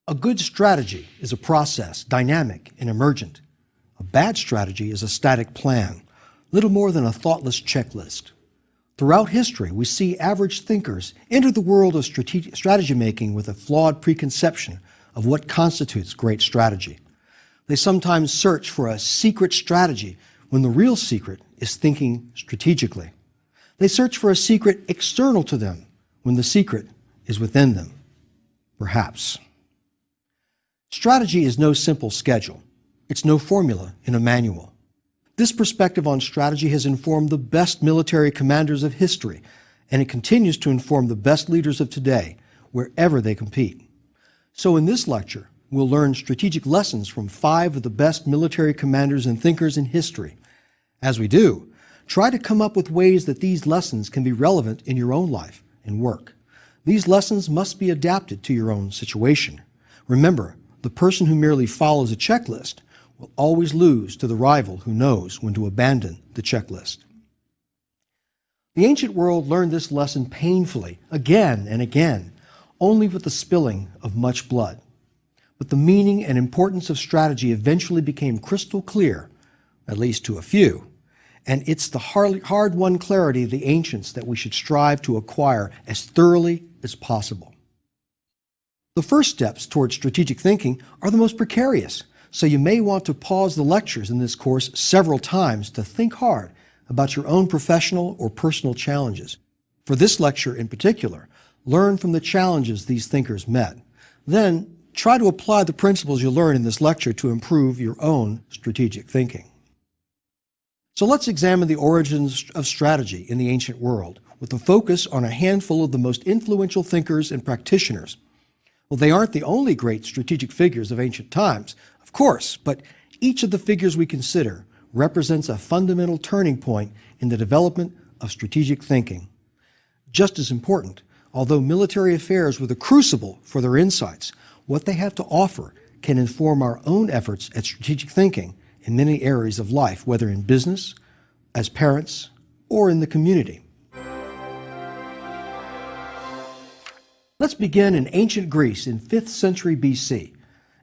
A good strategy is a process, dynamic and emergent. A bad strategy is a static plan, little more than a thoughtless checklist. Throughout history, we see average thinkers enter the world of strategy making with a flawed preconception of what constitutes great strategy. They sometimes search for a secret strategy when the real secret is thinking strategically. They search for a secret external to them when the secret is within them, perhaps. Strategy is no simple schedule. It's no formula in a manual. This perspective on strategy has informed the best military commanders of history, and it continues to inform the best leaders of today, wherever they compete. So in this lecture, we'll learn strategic lessons from 5 of the best military commanders and thinkers in history. As we do, try to come up with ways that these lessons can be relevant in your own life and work. These lessons must be adapted to your own situation. Remember, the person who merely follows a checklist will always lose to the rival who knows when to abandon the checklist. The ancient world learned this lesson painfully, again and again, only with the spilling of much blood. But the meaning and importance of strategy eventually became crystal clear, at least to a few, and it's the hard-won clarity of the ancients that we should strive to acquire as thoroughly as possible. The first steps towards strategic thinking are the most precarious, so you may want to pause the lectures in this course several times to think hard about your own professional or personal challenges. For this lecture in particular, learn from the challenges these thinkers met. Then, try to apply the principles you learn in this lecture to improve your own strategic thinking. So let's examine the origins of strategy in the ancient world, with a focus on a handful of the most influential thinkers and practitioners. Well, they aren't the only great strategic figures of ancient times, of course, but each of the figures we consider represents a fundamental turning point in the development of strategic thinking. Just as important, although military affairs were the crucible for their insights, what they have to offer can inform our own efforts at strategic thinking in many areas of life, whether in business, as parents, or in the community. Let's begin in ancient Greece in 5th century BC.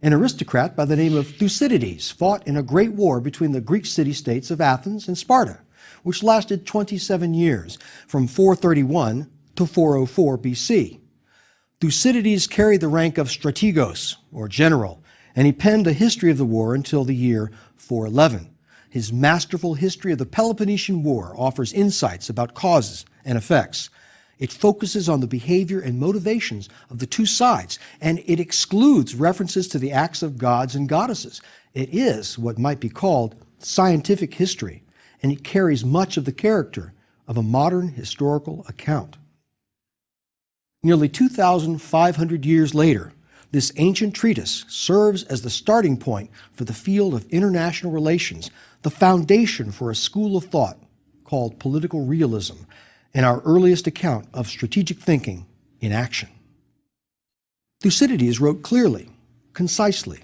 An aristocrat by the name of Thucydides fought in a great war between the Greek city-states of Athens and Sparta, which lasted 27 years, from 431 to 404 BC. Thucydides carried the rank of strategos, or general, and he penned a history of the war until the year 411. His masterful history of the Peloponnesian War offers insights about causes and effects. It focuses on the behavior and motivations of the two sides, and it excludes references to the acts of gods and goddesses. It is what might be called scientific history, and it carries much of the character of a modern historical account. Nearly 2,500 years later, this ancient treatise serves as the starting point for the field of international relations, the foundation for a school of thought called political realism, and our earliest account of strategic thinking in action. Thucydides wrote clearly, concisely.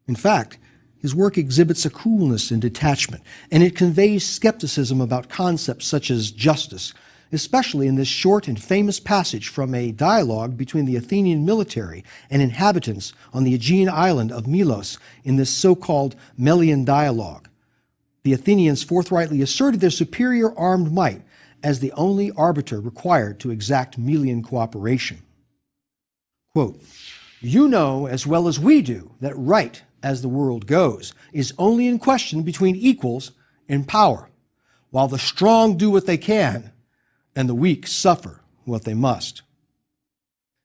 In fact, his work exhibits a coolness and detachment, and it conveys skepticism about concepts such as justice, especially in this short and famous passage from a dialogue between the Athenian military and inhabitants on the Aegean island of Melos in this so-called Melian dialogue. The Athenians forthrightly asserted their superior armed might as the only arbiter required to exact Melian cooperation. Quote, "You know as well as we do that right, as the world goes, is only in question between equals in power, while the strong do what they can and the weak suffer what they must."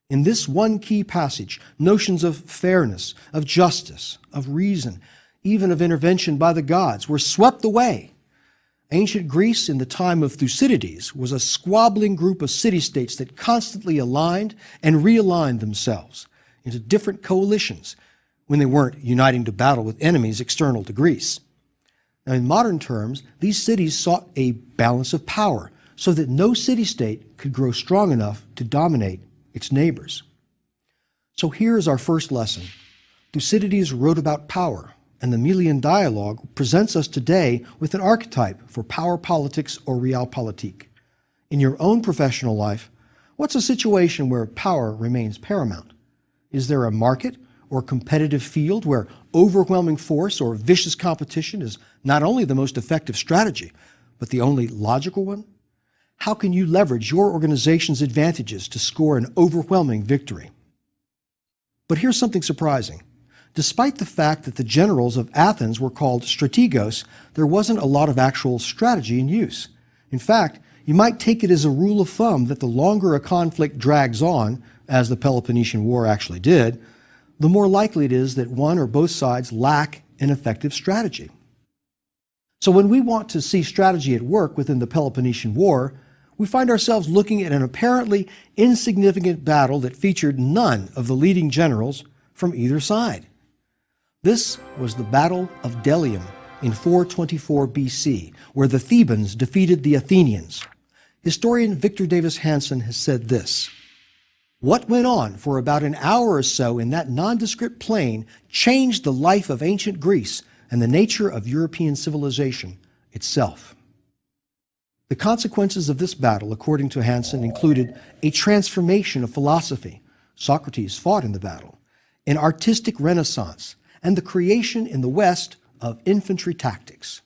In this one key passage, notions of fairness, of justice, of reason, even of intervention by the gods were swept away. Ancient Greece in the time of Thucydides was a squabbling group of city-states that constantly aligned and realigned themselves into different coalitions when they weren't uniting to battle with enemies external to Greece. Now, in modern terms, these cities sought a balance of power so that no city-state could grow strong enough to dominate its neighbors. So here is our first lesson. Thucydides wrote about power, and the Melian dialogue presents us today with an archetype for power politics or realpolitik. In your own professional life, what's a situation where power remains paramount? Is there a market or competitive field where overwhelming force or vicious competition is not only the most effective strategy, but the only logical one? How can you leverage your organization's advantages to score an overwhelming victory? But here's something surprising. Despite the fact that the generals of Athens were called strategos, there wasn't a lot of actual strategy in use. In fact, you might take it as a rule of thumb that the longer a conflict drags on, as the Peloponnesian War actually did, the more likely it is that one or both sides lack an effective strategy. So when we want to see strategy at work within the Peloponnesian War, we find ourselves looking at an apparently insignificant battle that featured none of the leading generals from either side. This was the Battle of Delium in 424 BC, where the Thebans defeated the Athenians. Historian Victor Davis Hanson has said this: "What went on for about an hour or so in that nondescript plain changed the life of ancient Greece and the nature of European civilization itself." The consequences of this battle, according to Hanson, included a transformation of philosophy. Socrates fought in the battle, an artistic renaissance, and the creation in the West of infantry tactics.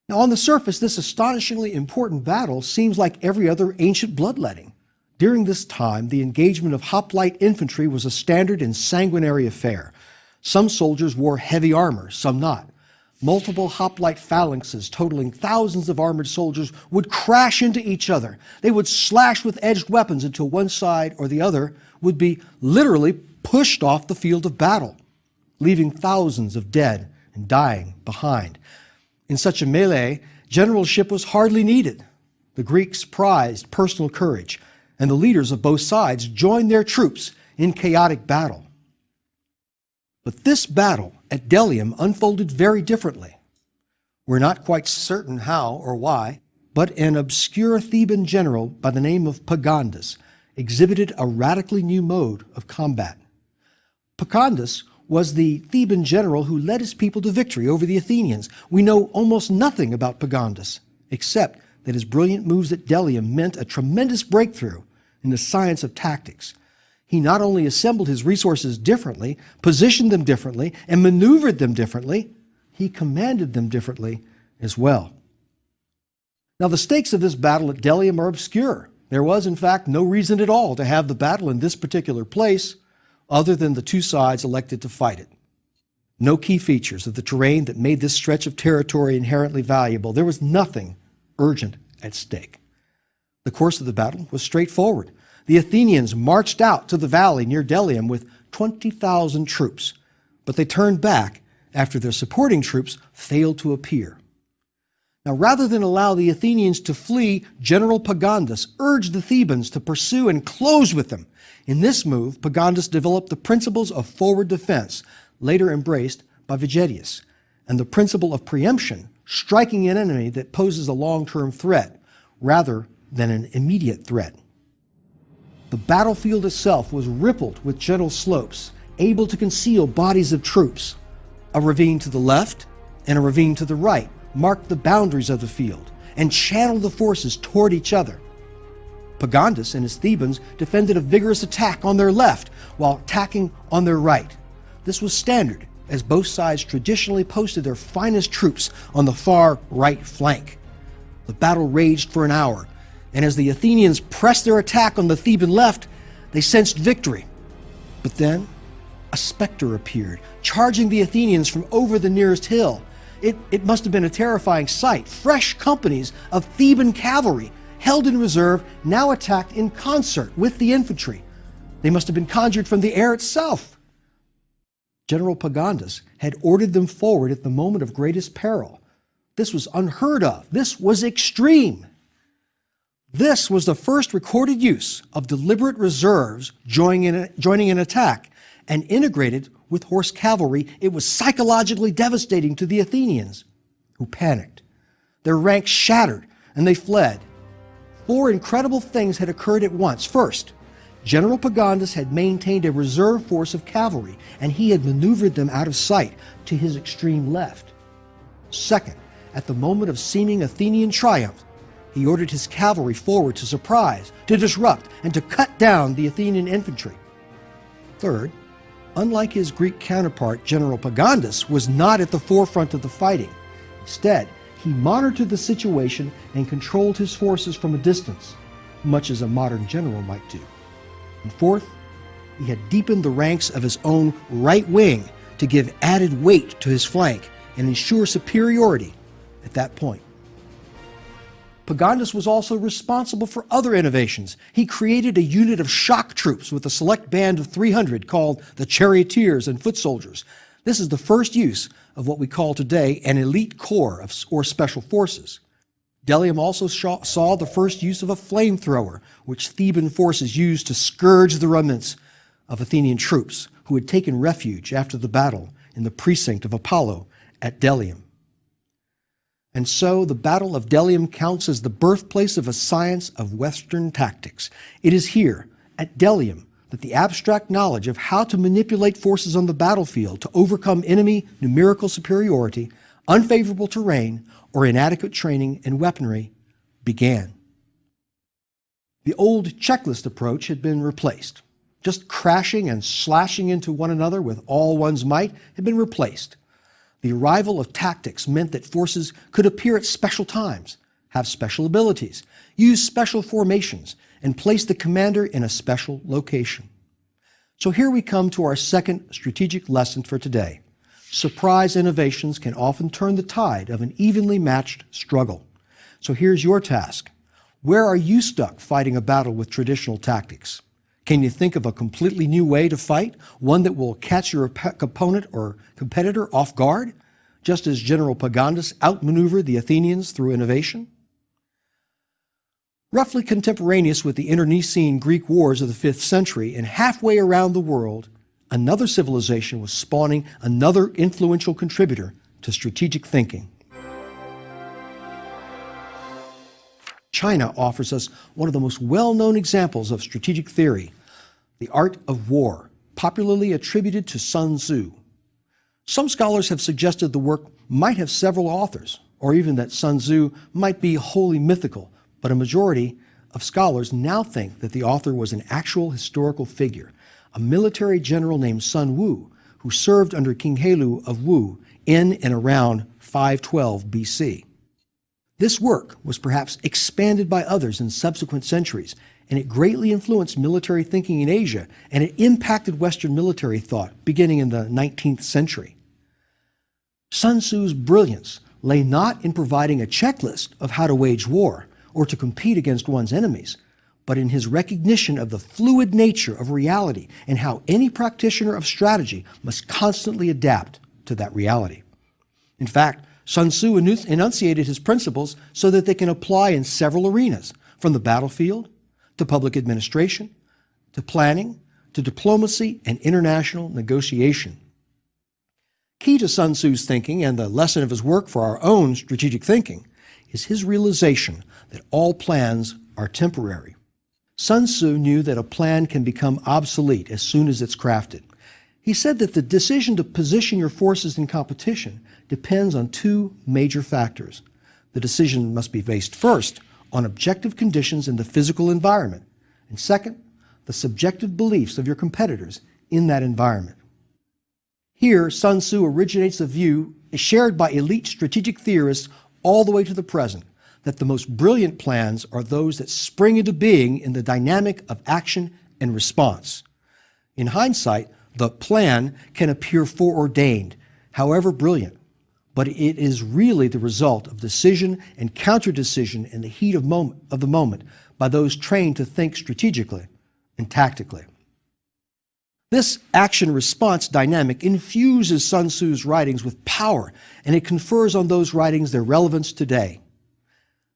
Now, on the surface, this astonishingly important battle seems like every other ancient bloodletting. During this time, the engagement of hoplite infantry was a standard and sanguinary affair. Some soldiers wore heavy armor, some not. Multiple hoplite phalanxes totaling thousands of armored soldiers would crash into each other. They would slash with edged weapons until one side or the other would be literally pushed off the field of battle, leaving thousands of dead and dying behind. In such a melee, generalship was hardly needed. The Greeks prized personal courage, and the leaders of both sides joined their troops in chaotic battle. But this battle at Delium unfolded very differently. We're not quite certain how or why, but an obscure Theban general by the name of Pagondas exhibited a radically new mode of combat. Pagondas was the Theban general who led his people to victory over the Athenians. We know almost nothing about Pagondas, except that his brilliant moves at Delium meant a tremendous breakthrough in the science of tactics. He not only assembled his resources differently, positioned them differently, and maneuvered them differently, he commanded them differently as well. Now, the stakes of this battle at Delium are obscure. There was, in fact, no reason at all to have the battle in this particular place, other than the two sides elected to fight it. No key features of the terrain that made this stretch of territory inherently valuable. There was nothing urgent at stake. The course of the battle was straightforward. The Athenians marched out to the valley near Delium with 20,000 troops, but they turned back after their supporting troops failed to appear. Now, rather than allow the Athenians to flee, General Pagondas urged the Thebans to pursue and close with them. In this move, Pagondas developed the principles of forward defense, later embraced by Vegetius, and the principle of preemption, striking an enemy that poses a long-term threat rather than an immediate threat. The battlefield itself was rippled with gentle slopes, able to conceal bodies of troops. A ravine to the left and a ravine to the right marked the boundaries of the field and channeled the forces toward each other. Pagondas and his Thebans defended a vigorous attack on their left while attacking on their right. This was standard, as both sides traditionally posted their finest troops on the far right flank. The battle raged for an hour, and as the Athenians pressed their attack on the Theban left, they sensed victory. But then a specter appeared, charging the Athenians from over the nearest hill. It must have been a terrifying sight. Fresh companies of Theban cavalry, held in reserve, now attacked in concert with the infantry. They must have been conjured from the air itself. General Pagondas had ordered them forward at the moment of greatest peril. This was unheard of. This was extreme. This was the first recorded use of deliberate reserves joining an attack, and integrated with horse cavalry, it was psychologically devastating to the Athenians, who panicked. Their ranks shattered, and they fled. Four incredible things had occurred at once. First, General Pagondas had maintained a reserve force of cavalry, and he had maneuvered them out of sight to his extreme left. Second, at the moment of seeming Athenian triumph, he ordered his cavalry forward to surprise, to disrupt, and to cut down the Athenian infantry. Third, unlike his Greek counterpart, General Pagandus was not at the forefront of the fighting. Instead, he monitored the situation and controlled his forces from a distance, much as a modern general might do. And fourth, he had deepened the ranks of his own right wing to give added weight to his flank and ensure superiority at that point. Pagandus was also responsible for other innovations. He created a unit of shock troops with a select band of 300 called the charioteers and foot soldiers. This is the first use of what we call today an elite corps or special forces. Delium also saw the first use of a flamethrower, which Theban forces used to scourge the remnants of Athenian troops who had taken refuge after the battle in the precinct of Apollo at Delium. And so the Battle of Delium counts as the birthplace of a science of Western tactics. It is here, at Delium, that the abstract knowledge of how to manipulate forces on the battlefield to overcome enemy numerical superiority, unfavorable terrain, or inadequate training and weaponry began. The old checklist approach had been replaced. Just crashing and slashing into one another with all one's might had been replaced. The arrival of tactics meant that forces could appear at special times, have special abilities, use special formations, and place the commander in a special location. So here we come to our second strategic lesson for today. Surprise innovations can often turn the tide of an evenly matched struggle. So here's your task. Where are you stuck fighting a battle with traditional tactics? Can you think of a completely new way to fight, one that will catch your opponent or competitor off guard, just as General Pagandus outmaneuvered the Athenians through innovation? Roughly contemporaneous with the internecine Greek wars of the 5th century and halfway around the world, another civilization was spawning another influential contributor to strategic thinking. China offers us one of the most well-known examples of strategic theory, the art of war, popularly attributed to Sun Tzu. Some scholars have suggested the work might have several authors, or even that Sun Tzu might be wholly mythical, but a majority of scholars now think that the author was an actual historical figure, a military general named Sun Wu, who served under King Helu of Wu in and around 512 BC. This work was perhaps expanded by others in subsequent centuries, and it greatly influenced military thinking in Asia, and it impacted Western military thought beginning in the 19th century. Sun Tzu's brilliance lay not in providing a checklist of how to wage war or to compete against one's enemies, but in his recognition of the fluid nature of reality and how any practitioner of strategy must constantly adapt to that reality. In fact, Sun Tzu enunciated his principles so that they can apply in several arenas, from the battlefield to public administration, to planning, to diplomacy and international negotiation. Key to Sun Tzu's thinking and the lesson of his work for our own strategic thinking is his realization that all plans are temporary. Sun Tzu knew that a plan can become obsolete as soon as it's crafted. He said that the decision to position your forces in competition depends on two major factors. The decision must be based first on objective conditions in the physical environment, and second, the subjective beliefs of your competitors in that environment. Here, Sun Tzu originates a view shared by elite strategic theorists all the way to the present, that the most brilliant plans are those that spring into being in the dynamic of action and response. In hindsight, the plan can appear foreordained, however brilliant, but it is really the result of decision and counter-decision in the heat of the moment by those trained to think strategically and tactically. This action-response dynamic infuses Sun Tzu's writings with power, and it confers on those writings their relevance today.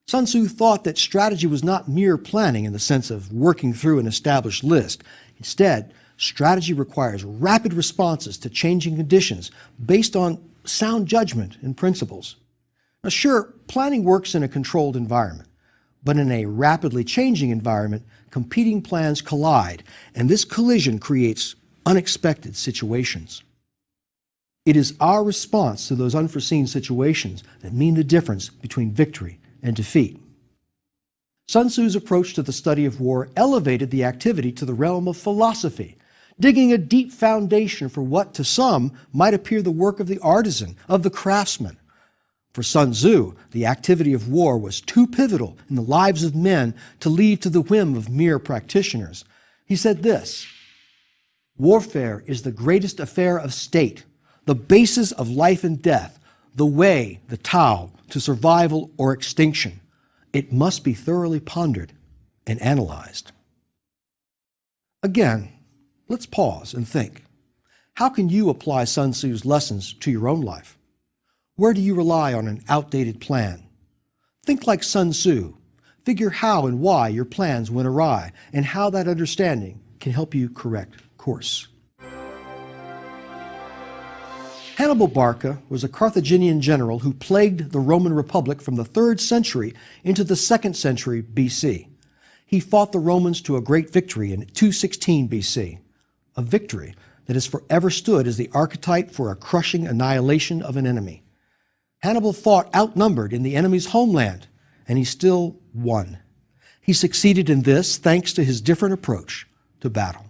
Sun Tzu thought that strategy was not mere planning in the sense of working through an established list. Instead, strategy requires rapid responses to changing conditions based on sound judgment and principles. Now, sure, planning works in a controlled environment, but in a rapidly changing environment, competing plans collide, and this collision creates unexpected situations. It is our response to those unforeseen situations that mean the difference between victory and defeat. Sun Tzu's approach to the study of war elevated the activity to the realm of philosophy. digging a deep foundation for what to some might appear the work of the artisan, of the craftsman. For Sun Tzu, the activity of war was too pivotal in the lives of men to leave to the whim of mere practitioners. He said this: "Warfare is the greatest affair of state, the basis of life and death, the way, the Tao, to survival or extinction. It must be thoroughly pondered and analyzed." Again, let's pause and think. How can you apply Sun Tzu's lessons to your own life? Where do you rely on an outdated plan? Think like Sun Tzu. Figure how and why your plans went awry, and how that understanding can help you correct course. Hannibal Barca was a Carthaginian general who plagued the Roman Republic from the 3rd century into the 2nd century BC. He fought the Romans to a great victory in 216 BC, a victory that has forever stood as the archetype for a crushing annihilation of an enemy. Hannibal fought outnumbered in the enemy's homeland, and he still won. He succeeded in this thanks to his different approach to battle.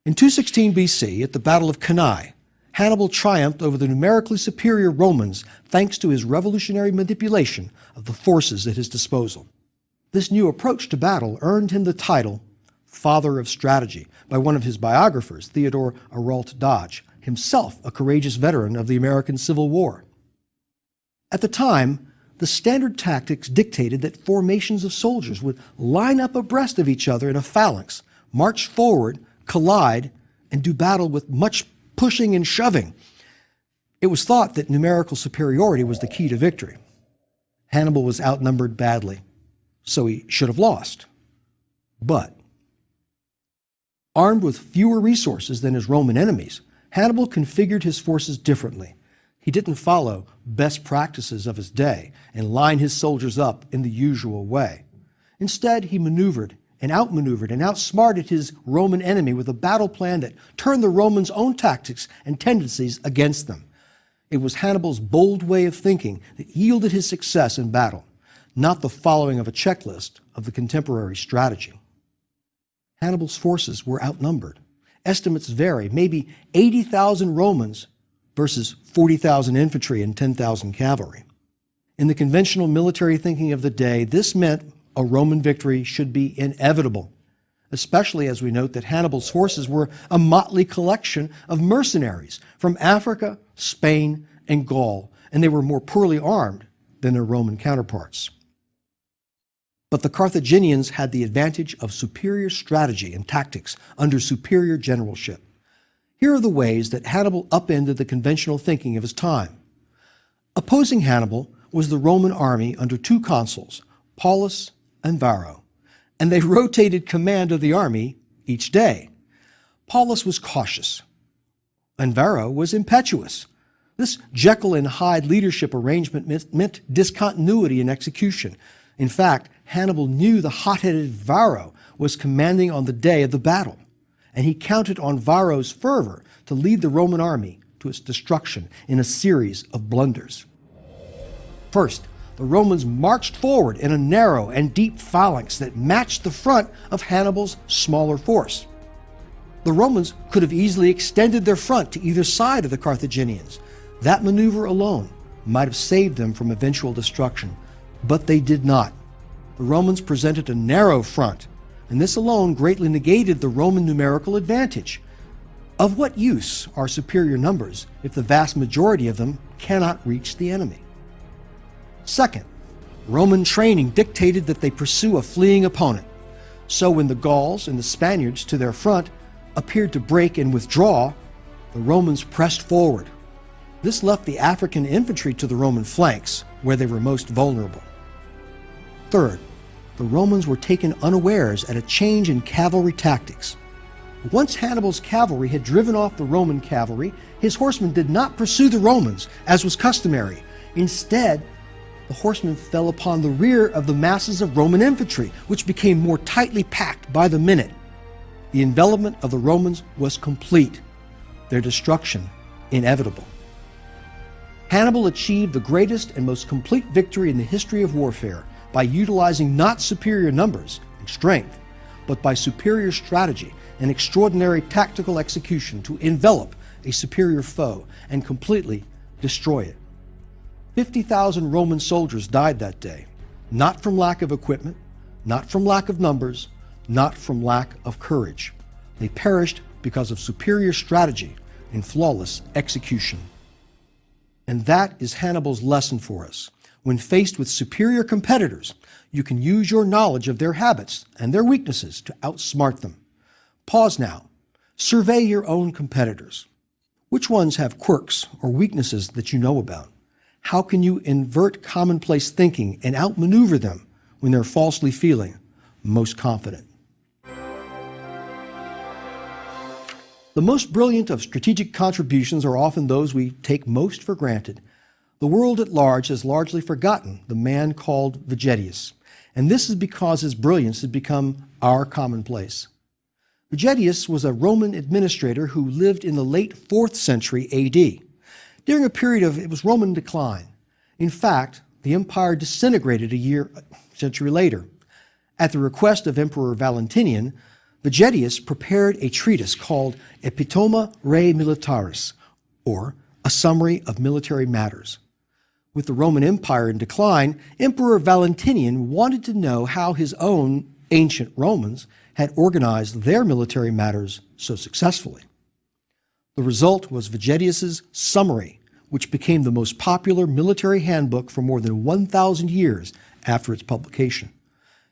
In 216 BC, at the Battle of Cannae, Hannibal triumphed over the numerically superior Romans thanks to his revolutionary manipulation of the forces at his disposal. This new approach to battle earned him the title Father of Strategy by one of his biographers, Theodore Aralt Dodge, himself a courageous veteran of the American Civil War. At the time, the standard tactics dictated that formations of soldiers would line up abreast of each other in a phalanx, march forward, collide, and do battle with much pushing and shoving. It was thought that numerical superiority was the key to victory. Hannibal was outnumbered badly, so he should have lost. But, armed with fewer resources than his Roman enemies, Hannibal configured his forces differently. He didn't follow best practices of his day and line his soldiers up in the usual way. Instead, he maneuvered and outsmarted his Roman enemy with a battle plan that turned the Romans' own tactics and tendencies against them. It was Hannibal's bold way of thinking that yielded his success in battle, not the following of a checklist of the contemporary strategy. Hannibal's forces were outnumbered. Estimates vary, maybe 80,000 Romans versus 40,000 infantry and 10,000 cavalry. In the conventional military thinking of the day, this meant a Roman victory should be inevitable, especially as we note that Hannibal's forces were a motley collection of mercenaries from Africa, Spain, and Gaul, and they were more poorly armed than their Roman counterparts. But the Carthaginians had the advantage of superior strategy and tactics under superior generalship. Here are the ways that Hannibal upended the conventional thinking of his time. Opposing Hannibal was the Roman army under 2 consuls, Paulus and Varro, and they rotated command of the army each day. Paulus was cautious, and Varro was impetuous. This Jekyll and Hyde leadership arrangement meant discontinuity in execution. In fact, Hannibal knew the hot-headed Varro was commanding on the day of the battle, and he counted on Varro's fervor to lead the Roman army to its destruction in a series of blunders. First, the Romans marched forward in a narrow and deep phalanx that matched the front of Hannibal's smaller force. The Romans could have easily extended their front to either side of the Carthaginians. That maneuver alone might have saved them from eventual destruction, but they did not. The Romans presented a narrow front, and this alone greatly negated the Roman numerical advantage. Of what use are superior numbers if the vast majority of them cannot reach the enemy? Second, Roman training dictated that they pursue a fleeing opponent. So when the Gauls and the Spaniards to their front appeared to break and withdraw, the Romans pressed forward. This left the African infantry to the Roman flanks, where they were most vulnerable. Third, the Romans were taken unawares at a change in cavalry tactics. Once Hannibal's cavalry had driven off the Roman cavalry, his horsemen did not pursue the Romans, as was customary. Instead, the horsemen fell upon the rear of the masses of Roman infantry, which became more tightly packed by the minute. The envelopment of the Romans was complete, their destruction inevitable. Hannibal achieved the greatest and most complete victory in the history of warfare by utilizing not superior numbers and strength, but by superior strategy and extraordinary tactical execution to envelop a superior foe and completely destroy it. 50,000 Roman soldiers died that day, not from lack of equipment, not from lack of numbers, not from lack of courage. They perished because of superior strategy and flawless execution. And that is Hannibal's lesson for us. When faced with superior competitors, you can use your knowledge of their habits and their weaknesses to outsmart them. Pause now. Survey your own competitors. Which ones have quirks or weaknesses that you know about? How can you invert commonplace thinking and outmaneuver them when they're falsely feeling most confident? The most brilliant of strategic contributions are often those we take most for granted. The world at large has largely forgotten the man called Vegetius, and this is because his brilliance had become our commonplace. Vegetius was a Roman administrator who lived in the late 4th century AD. During a period of Roman decline. In fact, the empire disintegrated a century later. At the request of Emperor Valentinian, Vegetius prepared a treatise called Epitoma Rei Militaris, or a summary of military matters. With the Roman Empire in decline, Emperor Valentinian wanted to know how his own ancient Romans had organized their military matters so successfully. The result was Vegetius's summary, which became the most popular military handbook for more than 1,000 years after its publication.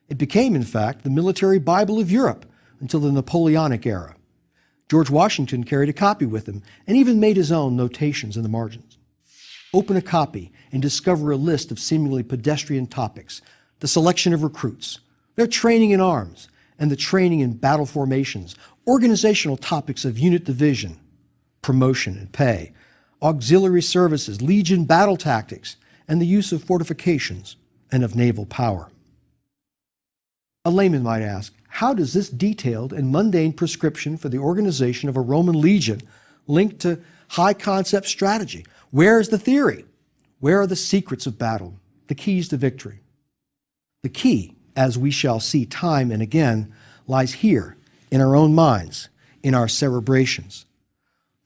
It became, in fact, the military Bible of Europe until the Napoleonic era. George Washington carried a copy with him and even made his own notations in the margins. Open a copy and discover a list of seemingly pedestrian topics, the selection of recruits, their training in arms, and the training in battle formations, organizational topics of unit division, promotion and pay, auxiliary services, legion battle tactics, and the use of fortifications and of naval power. A layman might ask, how does this detailed and mundane prescription for the organization of a Roman legion link to high-concept strategy? Where is the theory? Where are the secrets of battle, the keys to victory? The key, as we shall see time and again, lies here, in our own minds, in our cerebrations.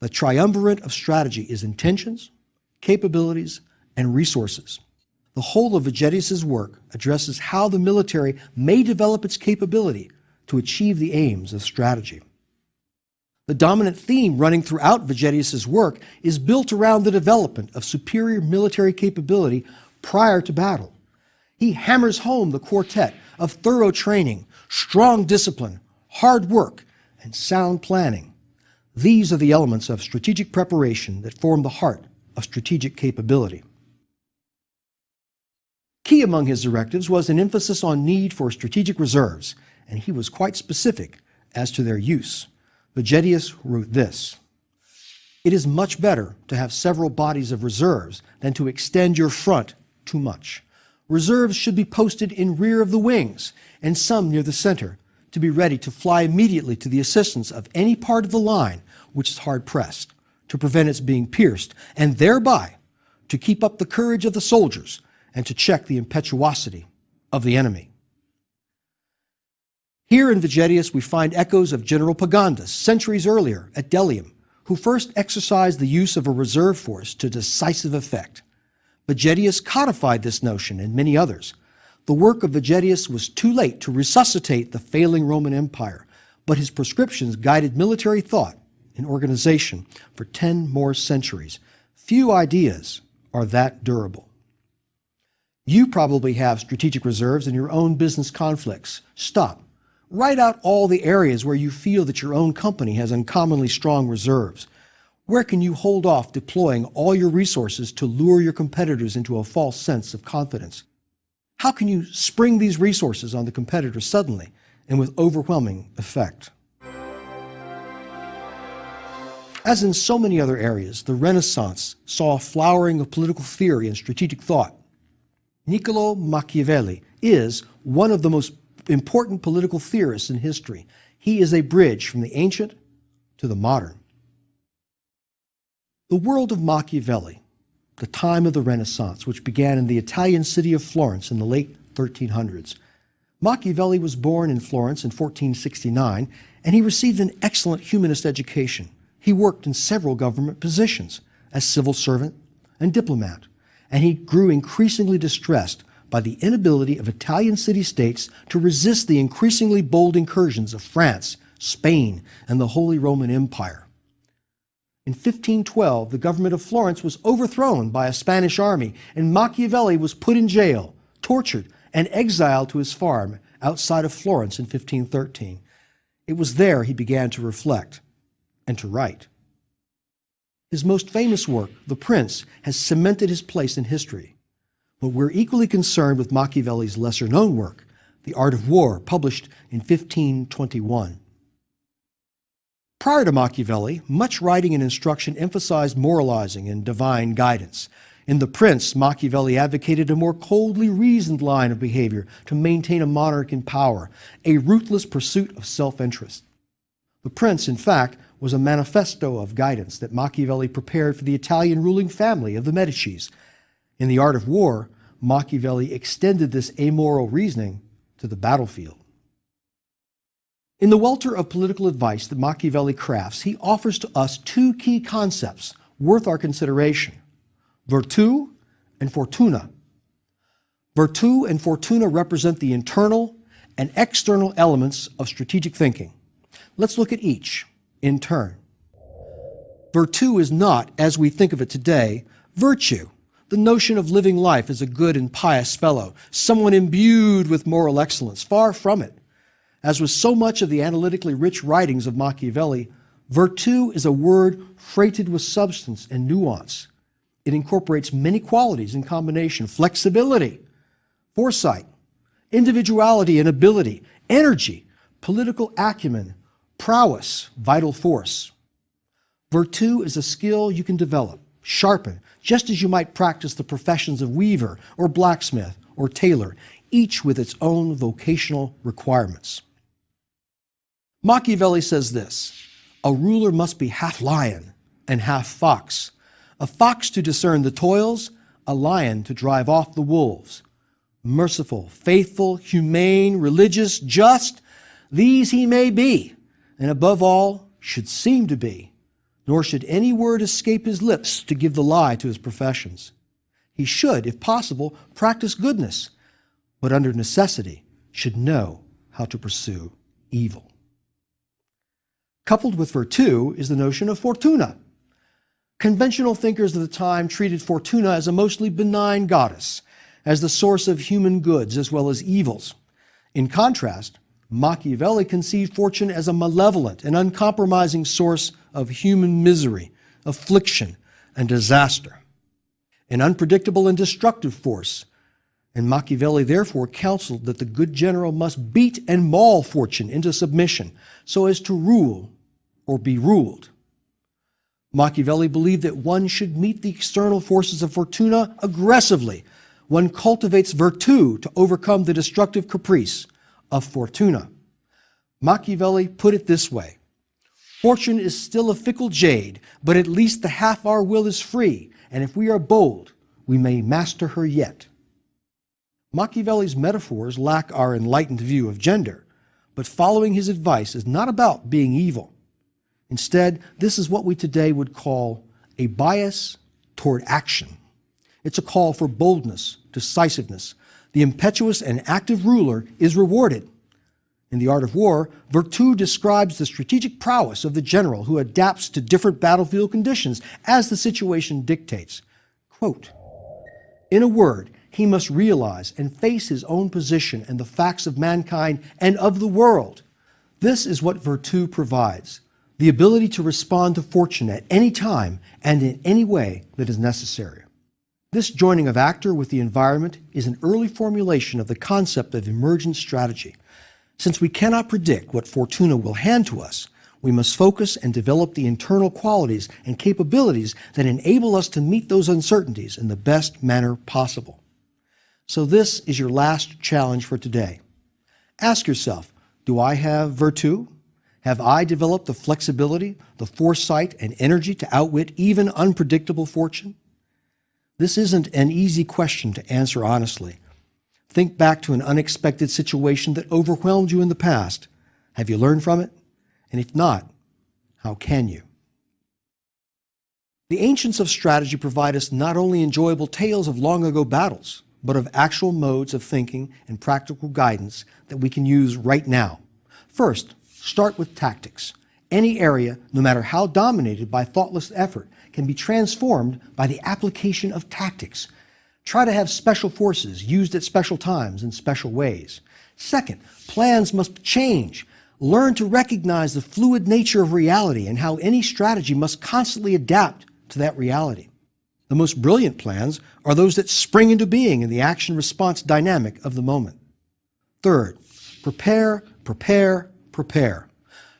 The triumvirate of strategy is intentions, capabilities, and resources. The whole of Vegetius's work addresses how the military may develop its capability to achieve the aims of strategy. The dominant theme running throughout Vegetius's work is built around the development of superior military capability prior to battle. He hammers home the quartet of thorough training, strong discipline, hard work, and sound planning. These are the elements of strategic preparation that form the heart of strategic capability. Key among his directives was an emphasis on need for strategic reserves, and he was quite specific as to their use. Vegetius wrote this: "It is much better to have several bodies of reserves than to extend your front too much. Reserves should be posted in rear of the wings, and some near the center, to be ready to fly immediately to the assistance of any part of the line which is hard pressed, to prevent its being pierced, and thereby to keep up the courage of the soldiers and to check the impetuosity of the enemy." Here in Vegetius we find echoes of General Pagandus centuries earlier at Delium, who first exercised the use of a reserve force to decisive effect. Vegetius codified this notion and many others. The work of Vegetius was too late to resuscitate the failing Roman Empire, but his prescriptions guided military thought and organization for 10 more centuries. Few ideas are that durable. You probably have strategic reserves in your own business conflicts. Stop. Write out all the areas where you feel that your own company has uncommonly strong reserves. Where can you hold off deploying all your resources to lure your competitors into a false sense of confidence? How can you spring these resources on the competitor suddenly and with overwhelming effect? As in so many other areas, the Renaissance saw a flowering of political theory and strategic thought. Niccolo Machiavelli is one of the most important political theorists in history. He is a bridge from the ancient to the modern. The world of Machiavelli, the time of the Renaissance, which began in the Italian city of Florence in the late 1300s, Machiavelli was born in Florence in 1469, and he received an excellent humanist education. He worked in several government positions as civil servant and diplomat, and he grew increasingly distressed by the inability of Italian city-states to resist the increasingly bold incursions of France, Spain, and the Holy Roman Empire. In 1512, the government of Florence was overthrown by a Spanish army, and Machiavelli was put in jail, tortured, and exiled to his farm outside of Florence in 1513. It was there he began to reflect and to write. His most famous work, The Prince, has cemented his place in history. But we're equally concerned with Machiavelli's lesser-known work, The Art of War, published in 1521. Prior to Machiavelli, much writing and instruction emphasized moralizing and divine guidance. In The Prince, Machiavelli advocated a more coldly reasoned line of behavior to maintain a monarch in power, a ruthless pursuit of self-interest. The Prince, in fact, was a manifesto of guidance that Machiavelli prepared for the Italian ruling family of the Medicis. In The Art of War, Machiavelli extended this amoral reasoning to the battlefield. In the welter of political advice that Machiavelli crafts, he offers to us two key concepts worth our consideration: virtù and fortuna. Virtù and fortuna represent the internal and external elements of strategic thinking. Let's look at each in turn. Virtù is not, as we think of it today, virtue, the notion of living life as a good and pious fellow, someone imbued with moral excellence. Far from it. As with so much of the analytically rich writings of Machiavelli, virtù is a word freighted with substance and nuance. It incorporates many qualities in combination: flexibility, foresight, individuality and ability, energy, political acumen, prowess, vital force. Virtù is a skill you can develop, sharpen, just as you might practice the professions of weaver or blacksmith or tailor, each with its own vocational requirements. Machiavelli says this: a ruler must be half lion and half fox, a fox to discern the toils, a lion to drive off the wolves. Merciful, faithful, humane, religious, just, these he may be, and above all, should seem to be, nor should any word escape his lips to give the lie to his professions. He should, if possible, practice goodness, but under necessity should know how to pursue evil. Coupled with virtù is the notion of fortuna. Conventional thinkers of the time treated Fortuna as a mostly benign goddess, as the source of human goods as well as evils. In contrast, Machiavelli conceived fortune as a malevolent and uncompromising source of human misery, affliction, and disaster, an unpredictable and destructive force. And Machiavelli therefore counseled that the good general must beat and maul fortune into submission so as to rule or be ruled. Machiavelli believed that one should meet the external forces of Fortuna aggressively. One cultivates virtù to overcome the destructive caprice of Fortuna. Machiavelli put it this way: fortune is still a fickle jade, but at least the half our will is free, and if we are bold, we may master her yet. Machiavelli's metaphors lack our enlightened view of gender, but following his advice is not about being evil. Instead, this is what we today would call a bias toward action. It's a call for boldness, decisiveness. The impetuous and active ruler is rewarded. In The Art of War, virtù describes the strategic prowess of the general who adapts to different battlefield conditions as the situation dictates. Quote, in a word, he must realize and face his own position and the facts of mankind and of the world. This is what virtù provides: the ability to respond to fortune at any time and in any way that is necessary. This joining of actor with the environment is an early formulation of the concept of emergent strategy. Since we cannot predict what Fortuna will hand to us, we must focus and develop the internal qualities and capabilities that enable us to meet those uncertainties in the best manner possible. So this is your last challenge for today. Ask yourself, do I have virtù? Have I developed the flexibility, the foresight, and energy to outwit even unpredictable fortune? This isn't an easy question to answer honestly. Think back to an unexpected situation that overwhelmed you in the past. Have you learned from it? And if not, how can you? The ancients of strategy provide us not only enjoyable tales of long ago battles, but of actual modes of thinking and practical guidance that we can use right now. First, start with tactics. Any area, no matter how dominated by thoughtless effort, can be transformed by the application of tactics. Try to have special forces used at special times in special ways. Second, plans must change. Learn to recognize the fluid nature of reality and how any strategy must constantly adapt to that reality. The most brilliant plans are those that spring into being in the action-response dynamic of the moment. Third, prepare, prepare, prepare.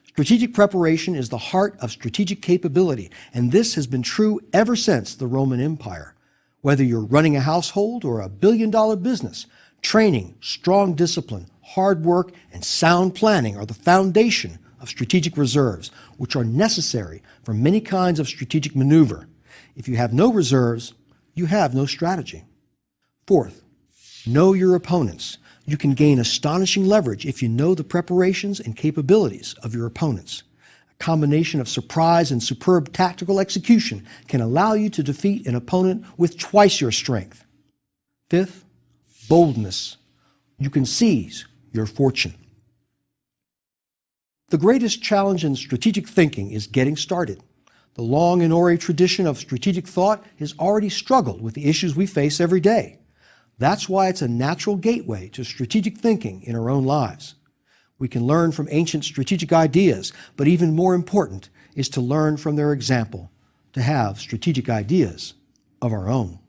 Strategic preparation is the heart of strategic capability, and this has been true ever since the Roman Empire. Whether you're running a household or a billion-dollar business, training, strong discipline, hard work, and sound planning are the foundation of strategic reserves, which are necessary for many kinds of strategic maneuver. If you have no reserves, you have no strategy. Fourth, know your opponents. You can gain astonishing leverage if you know the preparations and capabilities of your opponents. A combination of surprise and superb tactical execution can allow you to defeat an opponent with twice your strength. Fifth, boldness. You can seize your fortune. The greatest challenge in strategic thinking is getting started. The long and hoary tradition of strategic thought has already struggled with the issues we face every day. That's why it's a natural gateway to strategic thinking in our own lives. We can learn from ancient strategic ideas, but even more important is to learn from their example, to have strategic ideas of our own.